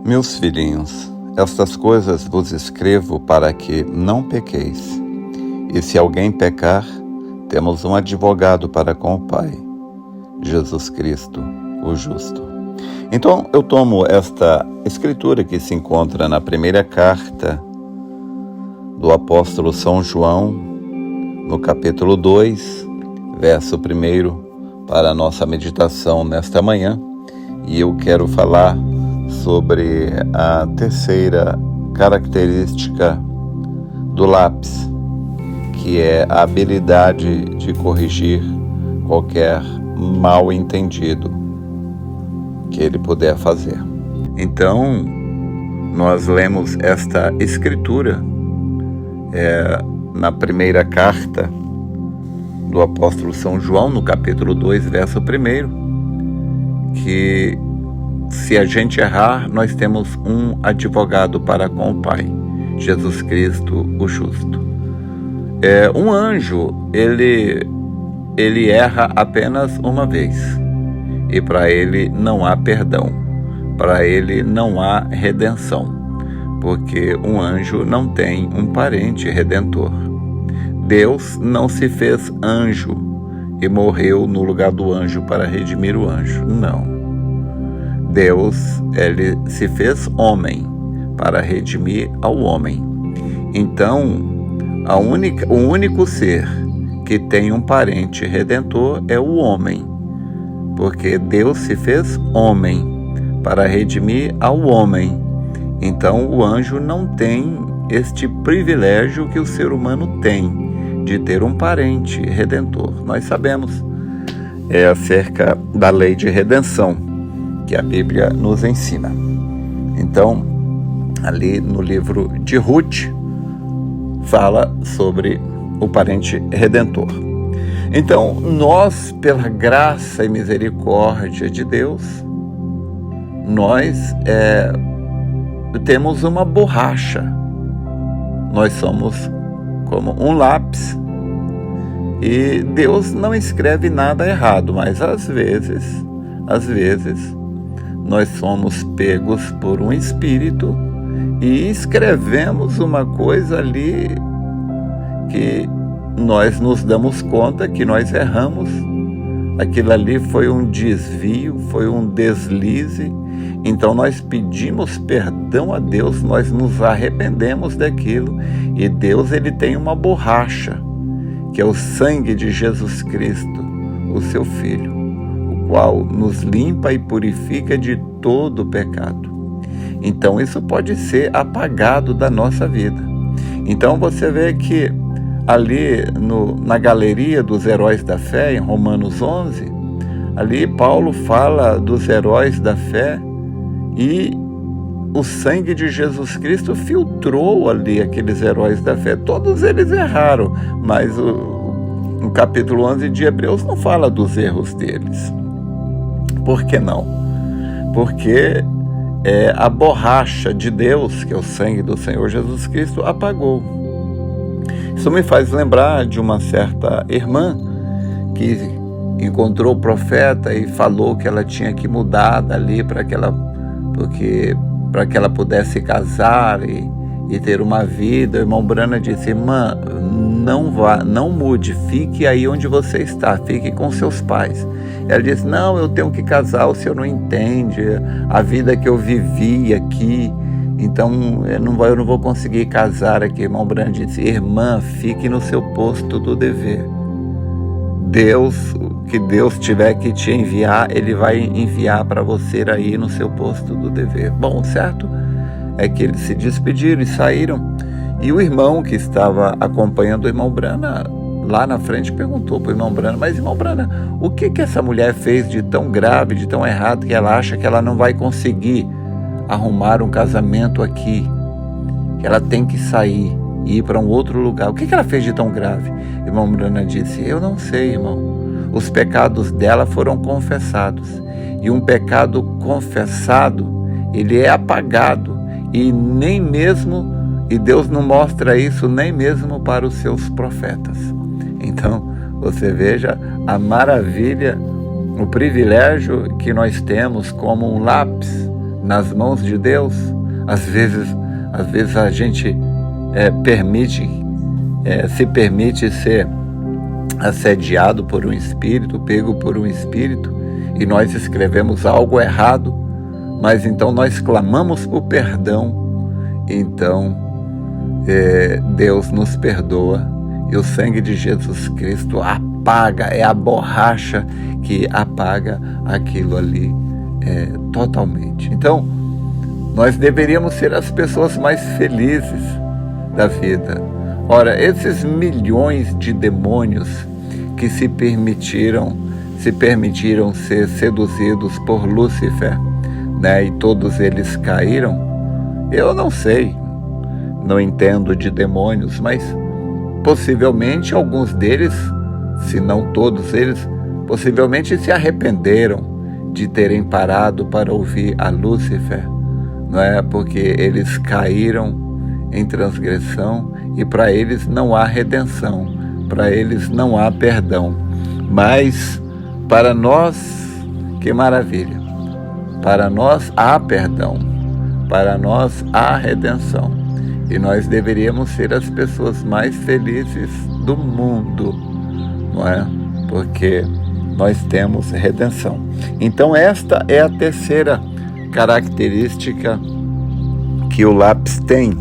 Meus filhinhos, estas coisas vos escrevo para que não pequeis. E se alguém pecar, temos um advogado para com o Pai, Jesus Cristo, o justo. Então, eu tomo esta escritura que se encontra na primeira carta do apóstolo São João, no capítulo 2, verso 1, para a nossa meditação nesta manhã. E eu quero falar sobre a terceira característica do lápis, que é a habilidade de corrigir qualquer mal entendido que ele puder fazer. Então, nós lemos esta escritura na primeira carta do apóstolo São João, no capítulo 2, verso 1, que se a gente errar, nós temos um advogado para com o Pai, Jesus Cristo, o justo. Um anjo, ele erra apenas uma vez, e para ele não há perdão, para ele não há redenção, porque um anjo não tem um parente redentor. Deus não se fez anjo e morreu no lugar do anjo para redimir o anjo, não. Deus, ele se fez homem para redimir ao homem. Então, o único ser que tem um parente redentor é o homem, porque Deus se fez homem para redimir ao homem. Então, o anjo não tem este privilégio que o ser humano tem de ter um parente redentor. Nós sabemos acerca da lei de redenção que a Bíblia nos ensina. Então, ali no livro de Ruth, fala sobre o parente redentor. Então, nós, pela graça e misericórdia de Deus, nós temos uma borracha. Nós somos como um lápis e Deus não escreve nada errado, mas às vezes, nós somos pegos por um espírito e escrevemos uma coisa ali que nós nos damos conta que nós erramos. Aquilo ali foi um desvio, foi um deslize. Então nós pedimos perdão a Deus, nós nos arrependemos daquilo. E Deus, ele tem uma borracha, que é o sangue de Jesus Cristo, o seu Filho, qual nos limpa e purifica de todo o pecado. Então isso pode ser apagado da nossa vida. Então você vê que ali na galeria dos heróis da fé, em Romanos 11, ali Paulo fala dos heróis da fé e o sangue de Jesus Cristo filtrou ali aqueles heróis da fé. Todos eles erraram, mas o capítulo 11 de Hebreus não fala dos erros deles. Por que não? Porque a borracha de Deus, que é o sangue do Senhor Jesus Cristo, apagou. Isso me faz lembrar de uma certa irmã que encontrou o profeta e falou que ela tinha que mudar dali para que ela pudesse casar e ter uma vida. O irmão Brana disse: irmã, não mude, fique aí onde você está, fique com seus pais. Ela disse: não, eu tenho que casar, o senhor não entende a vida que eu vivi aqui, então eu não vou conseguir casar aqui. Irmão Brana disse: irmã, fique no seu posto do dever. Que Deus tiver que te enviar, ele vai enviar para você aí no seu posto do dever. Bom, certo é que eles se despediram e saíram. E o irmão que estava acompanhando o irmão Brana lá na frente perguntou para o irmão Brana: mas irmão Brana, o que essa mulher fez de tão grave, de tão errado, que ela acha que ela não vai conseguir arrumar um casamento aqui, que ela tem que sair e ir para um outro lugar? O que ela fez de tão grave? O irmão Brana disse: eu não sei, irmão. Os pecados dela foram confessados, e um pecado confessado, ele é apagado, e Deus não mostra isso nem mesmo para os seus profetas. Então, você veja a maravilha, o privilégio que nós temos como um lápis nas mãos de Deus. Às vezes a gente se permite ser assediado por um espírito, pego por um espírito, e nós escrevemos algo errado, mas então nós clamamos por perdão, então Deus nos perdoa, e o sangue de Jesus Cristo apaga, é a borracha que apaga aquilo ali totalmente. Então, nós deveríamos ser as pessoas mais felizes da vida. Ora, esses milhões de demônios que se permitiram ser seduzidos por Lúcifer, né, e todos eles caíram, eu não sei, não entendo de demônios, mas possivelmente alguns deles, se não todos eles, possivelmente se arrependeram de terem parado para ouvir a Lúcifer, não é? Porque eles caíram em transgressão e para eles não há redenção, para eles não há perdão. Mas para nós, que maravilha, para nós há perdão, para nós há redenção, e nós deveríamos ser as pessoas mais felizes do mundo, não é? Porque nós temos redenção. Então esta é a terceira característica que o lápis tem.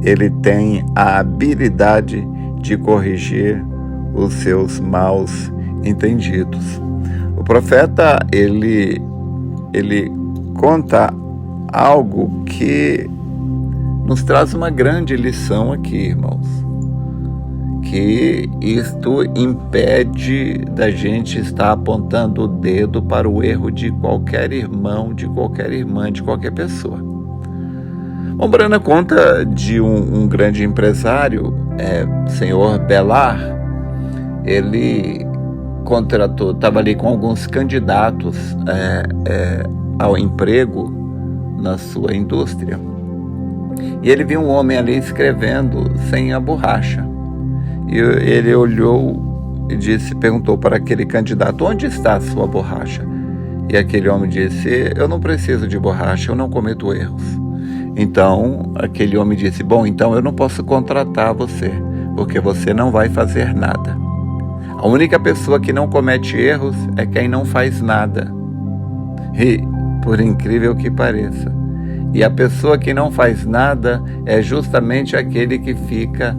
Ele tem a habilidade de corrigir os seus maus entendidos. O profeta, ele conta algo que nos traz uma grande lição aqui, irmãos. Que isto impede da gente estar apontando o dedo para o erro de qualquer irmão, de qualquer irmã, de qualquer pessoa. Ombrana conta de um grande empresário, senhor Belar. Ele contratou, estava ali com alguns candidatos ao emprego na sua indústria. E ele viu um homem ali escrevendo sem a borracha. E ele olhou e perguntou para aquele candidato: onde está a sua borracha? E aquele homem disse: eu não preciso de borracha, eu não cometo erros. Então aquele homem disse: bom, então eu não posso contratar você, porque você não vai fazer nada. A única pessoa que não comete erros é quem não faz nada. E, por incrível que pareça, e a pessoa que não faz nada é justamente aquele que fica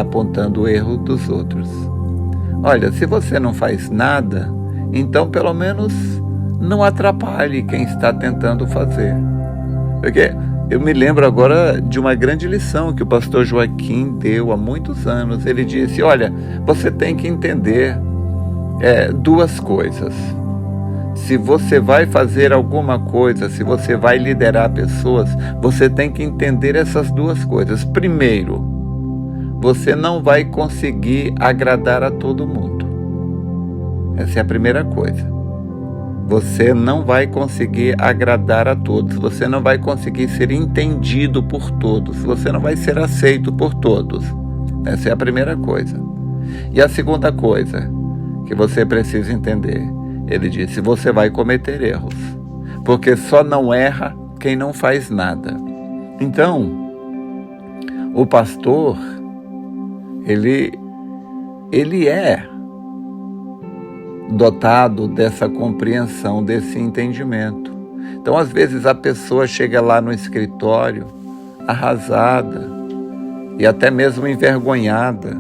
apontando o erro dos outros. Olha, se você não faz nada, então pelo menos não atrapalhe quem está tentando fazer. Porque eu me lembro agora de uma grande lição que o pastor Joaquim deu há muitos anos. Ele disse: olha, você tem que entender duas coisas. Se você vai fazer alguma coisa, se você vai liderar pessoas, você tem que entender essas duas coisas. Primeiro, você não vai conseguir agradar a todo mundo. Essa é a primeira coisa. Você não vai conseguir agradar a todos. Você não vai conseguir ser entendido por todos. Você não vai ser aceito por todos. Essa é a primeira coisa. E a segunda coisa que você precisa entender, ele disse: você vai cometer erros, porque só não erra quem não faz nada. Então, o pastor, ele é dotado dessa compreensão, desse entendimento. Então, às vezes, a pessoa chega lá no escritório arrasada e até mesmo envergonhada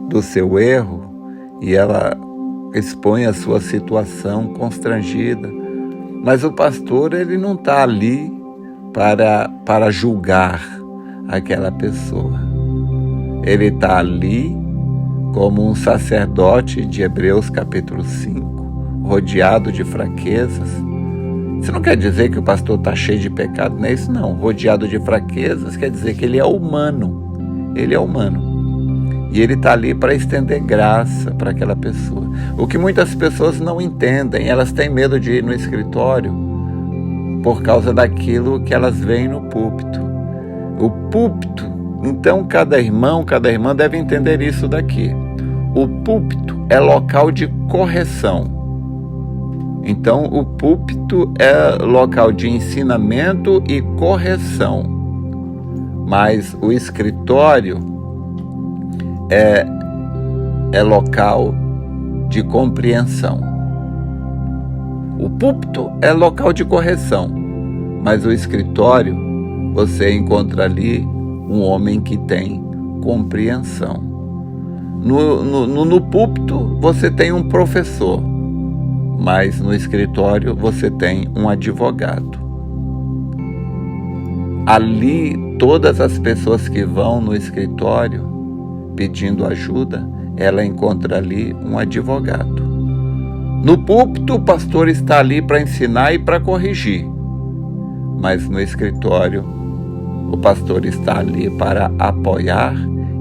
do seu erro, e ela expõe a sua situação constrangida. Mas o pastor, ele não está ali para julgar aquela pessoa. Ele está ali como um sacerdote de Hebreus capítulo 5, rodeado de fraquezas. Isso não quer dizer que o pastor está cheio de pecado, não é isso não. Rodeado de fraquezas quer dizer que ele é humano. Ele é humano. E ele está ali para estender graça para aquela pessoa. O que muitas pessoas não entendem, elas têm medo de ir no escritório por causa daquilo que elas veem no púlpito. O púlpito, então cada irmão, cada irmã deve entender isso daqui. O púlpito é local de correção. Então, o púlpito é local de ensinamento e correção, mas o escritório é local de compreensão. O púlpito é local de correção, mas o escritório, você encontra ali um homem que tem compreensão. No púlpito, você tem um professor, mas no escritório você tem um advogado. Ali, todas as pessoas que vão no escritório pedindo ajuda, ela encontra ali um advogado. No púlpito, o pastor está ali para ensinar e para corrigir, mas no escritório, o pastor está ali para apoiar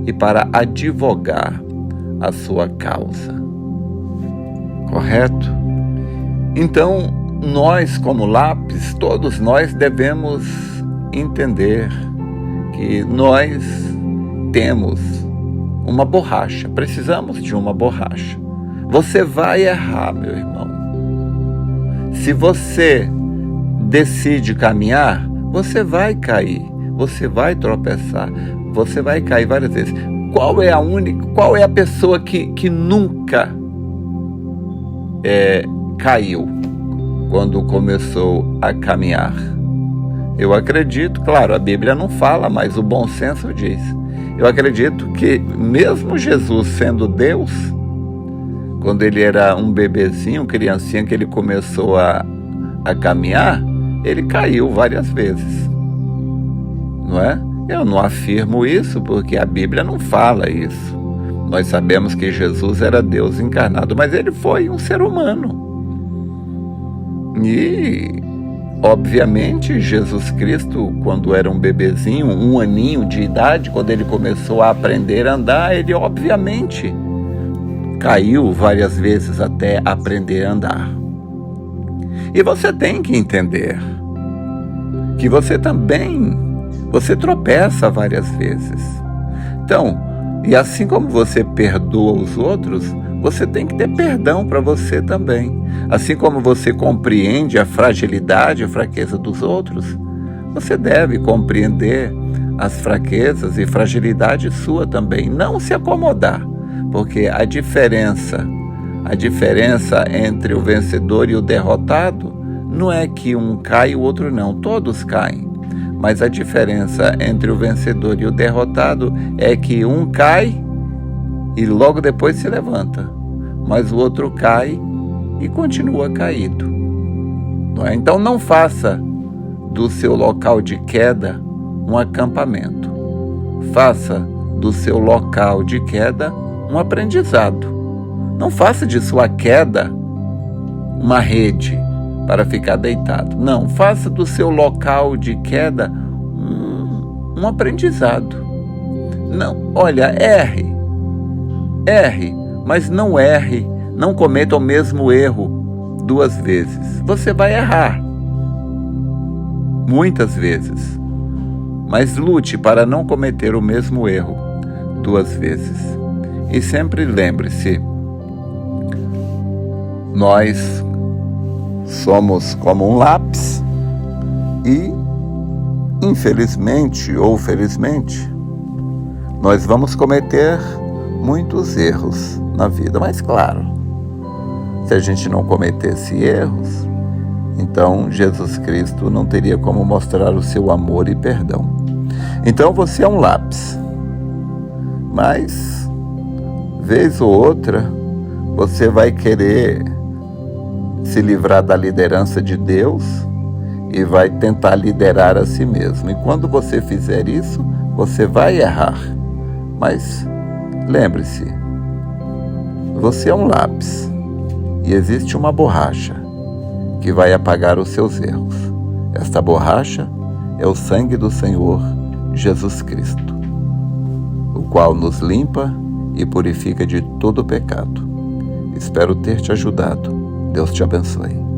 e para advogar a sua causa. Correto? Então, nós como lápis, todos nós devemos entender que nós temos uma borracha, precisamos de uma borracha. Você vai errar, meu irmão. Se você decide caminhar, você vai cair, você vai tropeçar, você vai cair várias vezes. Qual é a pessoa que nunca caiu quando começou a caminhar? Eu acredito, claro, a Bíblia não fala, mas o bom senso diz. Eu acredito que mesmo Jesus sendo Deus, quando ele era um bebezinho, criancinha, que ele começou a caminhar, ele caiu várias vezes, não é? Eu não afirmo isso porque a Bíblia não fala isso. Nós sabemos que Jesus era Deus encarnado, mas ele foi um ser humano. E, obviamente, Jesus Cristo, quando era um bebezinho, 1 aninho de idade, quando ele começou a aprender a andar, ele obviamente caiu várias vezes até aprender a andar. E você tem que entender que você tropeça várias vezes. Então, e assim como você perdoa os outros, você tem que ter perdão para você também. Assim como você compreende a fragilidade e a fraqueza dos outros, você deve compreender as fraquezas e fragilidade sua também. Não se acomodar, porque a diferença entre o vencedor e o derrotado não é que um cai e o outro não, todos caem. Mas a diferença entre o vencedor e o derrotado é que um cai e logo depois se levanta, mas o outro cai e continua caído. Não é? Então não faça do seu local de queda um acampamento. Faça do seu local de queda um aprendizado. Não faça de sua queda uma rede para ficar deitado. Não, faça do seu local de queda um aprendizado. Não, olha, erre, mas não erre, não cometa o mesmo erro 2 vezes. Você vai errar muitas vezes, mas lute para não cometer o mesmo erro 2 vezes. E sempre lembre-se, nós somos como um lápis e, infelizmente ou felizmente, nós vamos cometer muitos erros na vida. Mas claro, se a gente não cometesse erros, então Jesus Cristo não teria como mostrar o seu amor e perdão. Então você é um lápis, mas vez ou outra você vai querer se livrar da liderança de Deus e vai tentar liderar a si mesmo. E quando você fizer isso, você vai errar. Mas lembre-se, você é um lápis e existe uma borracha que vai apagar os seus erros. Esta borracha é o sangue do Senhor Jesus Cristo, o qual nos limpa e purifica de todo pecado. Espero ter te ajudado. Deus te abençoe.